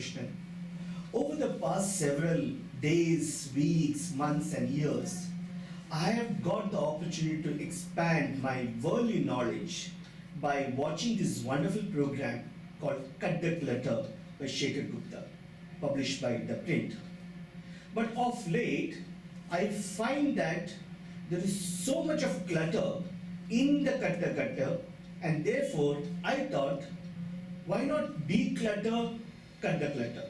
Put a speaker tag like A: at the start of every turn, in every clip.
A: Muthukrishnan. Over the past several days, weeks, months, and years, I have got the opportunity to expand my worldly knowledge by watching this wonderful program called Cut The Clutter by Shekhar Gupta, published by The Print. But of late, I find that there is so much of clutter in the Cut The Clutter, and therefore I thought, why not declutter Cut The Clutter?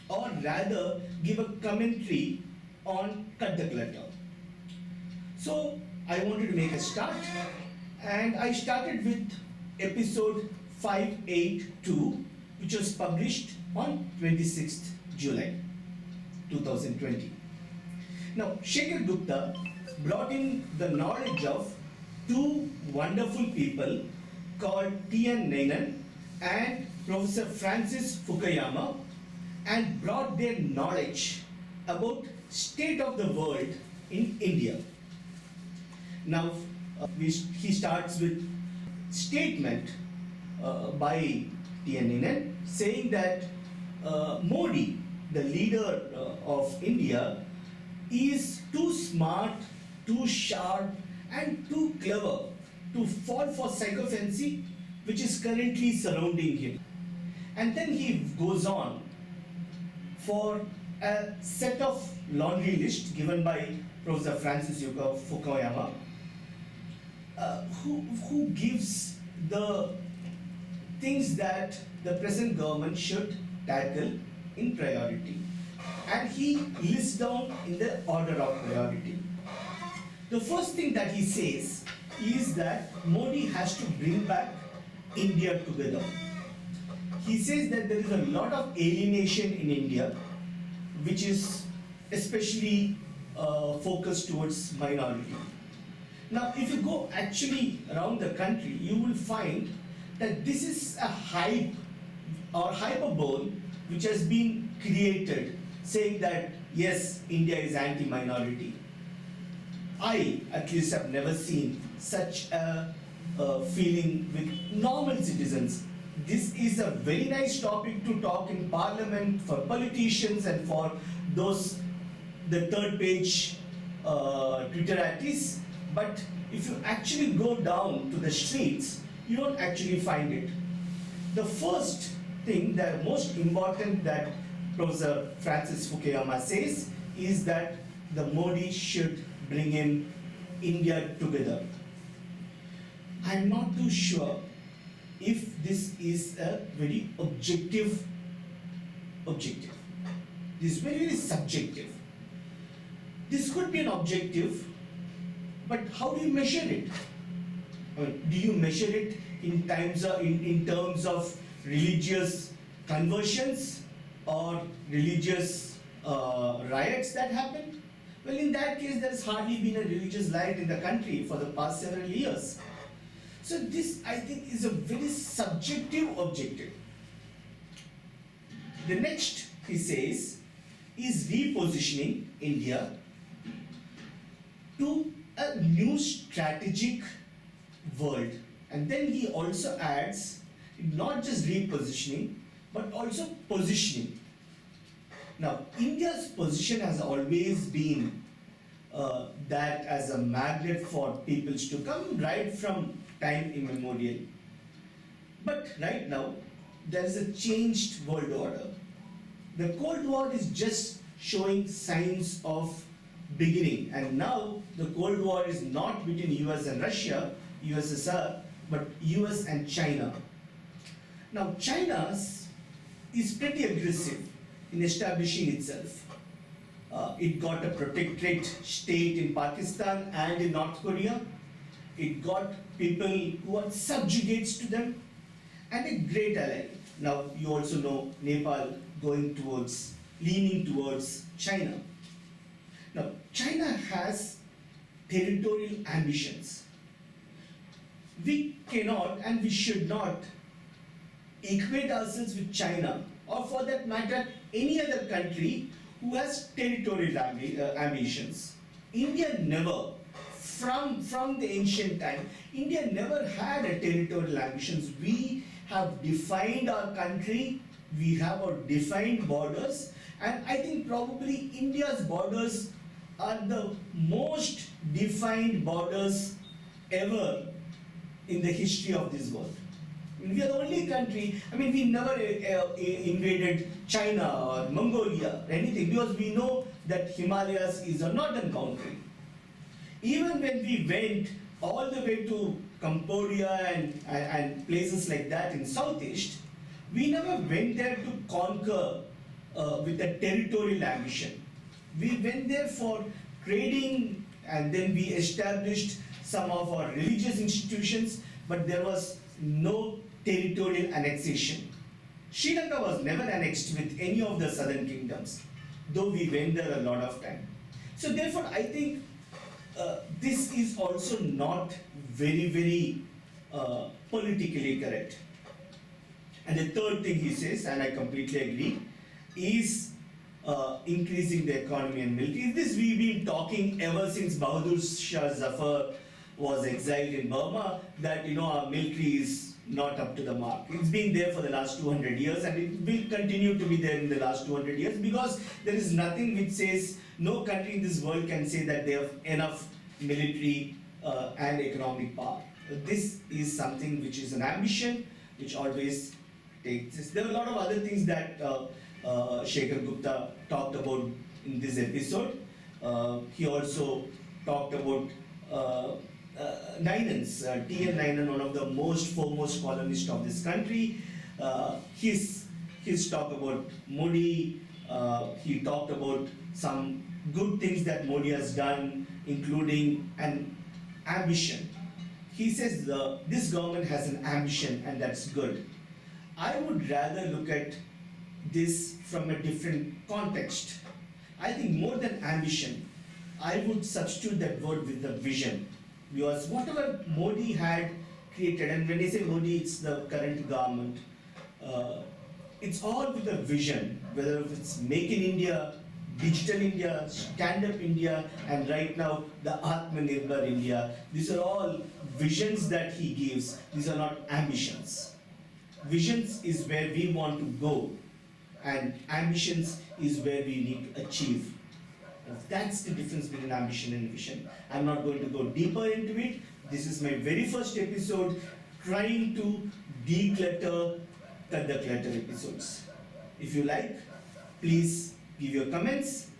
A: Or rather, give a commentary on Cut The Clutter. So I wanted to make a start, and I started with episode 582, which was published on 26th July 2020. Now, Shekhar Gupta brought in the knowledge of two wonderful people called TN Ninan and Professor Francis Fukuyama, and brought their knowledge about state of the world in India. Now, he starts with statement by TN Ninan saying that Modi, the leader of India, is too smart, too sharp, and too clever to fall for sycophancy which is currently surrounding him. And then he goes on for a set of laundry list given by Professor Francis Fukuyama, who gives the things that the present government should tackle in priority. And he lists down in the order of priority. The first thing that he says is that Modi has to bring back India together. He says that there is a lot of alienation in India, which is especially focused towards minority. Now, if you go actually around the country, you will find that this is a hype or hyperbole which has been created, saying that yes, India is anti-minority. I at least have never seen such a feeling with normal citizens. This is a very nice topic to talk in parliament for politicians and for those, the third page Twitteratists. But if you actually go down to the streets, you don't actually find it. The first thing, the most important that Professor Francis Fukuyama says is that the Modi should bring in India together. I'm not too sure if this is a very objective. This is very, very subjective. This could be an objective, but how do you measure it? Do you measure it in terms of religious conversions or religious riots that happened? Well, in that case, there has hardly been a religious riot in the country for the past several years. So this, I think, is a very subjective objective. The next, he says, is repositioning India to a new strategic world. And then he also adds, not just repositioning, but also positioning. Now, India's position has always been that as a magnet for peoples to come right from time immemorial. But right now, there is a changed world order. The Cold War is just showing signs of beginning, and now the Cold War is not between US and Russia, USSR, but US and China. Now, China is pretty aggressive in establishing itself. It got a protectorate state in Pakistan and in North Korea. It got people who are subjugates to them, and a great ally. Now, you also know Nepal leaning towards China. Now, China has territorial ambitions. We cannot and we should not equate ourselves with China, or for that matter, any other country who has territorial ambitions. India never, from the ancient time, India never had a territorial ambitions. We have defined our country We have our defined borders, and I think probably India's borders are the most defined borders ever in the history of this world. I mean, we are the only country, I mean, we never invaded China or Mongolia or anything, because we know that Himalayas is a northern boundary. Even when we went all the way to Cambodia and places like that in Southeast, we never went there to conquer with a territorial ambition. We went there for trading, and then we established some of our religious institutions, but there was no territorial annexation. Sri Lanka was never annexed with any of the southern kingdoms, though we went there a lot of time. So therefore, I think this is also not very politically correct. And the third thing he says, and I completely agree, is increasing the economy and military. This we've been talking ever since Bahadur Shah Zafar was exiled in Burma, that our military is not up to the mark. It's been there for the last 200 years, and it will continue to be there in the last 200 years, because there is nothing which says, no country in this world can say that they have enough military and economic power. This is something which is an ambition which always takes this. There are a lot of other things that Shekhar Gupta talked about in this episode. He also talked about Ninan's, TN Ninan, one of the most foremost columnists of this country. His talk about Modi. He talked about some good things that Modi has done, including an ambition. He says this government has an ambition, and that's good. I would rather look at this from a different context. I think more than ambition, I would substitute that word with the vision. Because whatever Modi had created, and when I say Modi, it's the current government, it's all with a vision, whether it's Make in India, Digital India, Stand Up India, and right now the Atmanirbhar India. These are all visions that he gives. These are not ambitions. Visions is where we want to go, and ambitions is where we need to achieve. That's the difference between ambition and vision. I'm not going to go deeper into it. This is my very first episode trying to declutter Cut The Clutter episodes. If you like, please give your comments.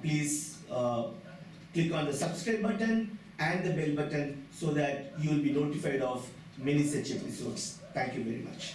A: Please click on the subscribe button and the bell button so that you will be notified of many such episodes. Thank you very much.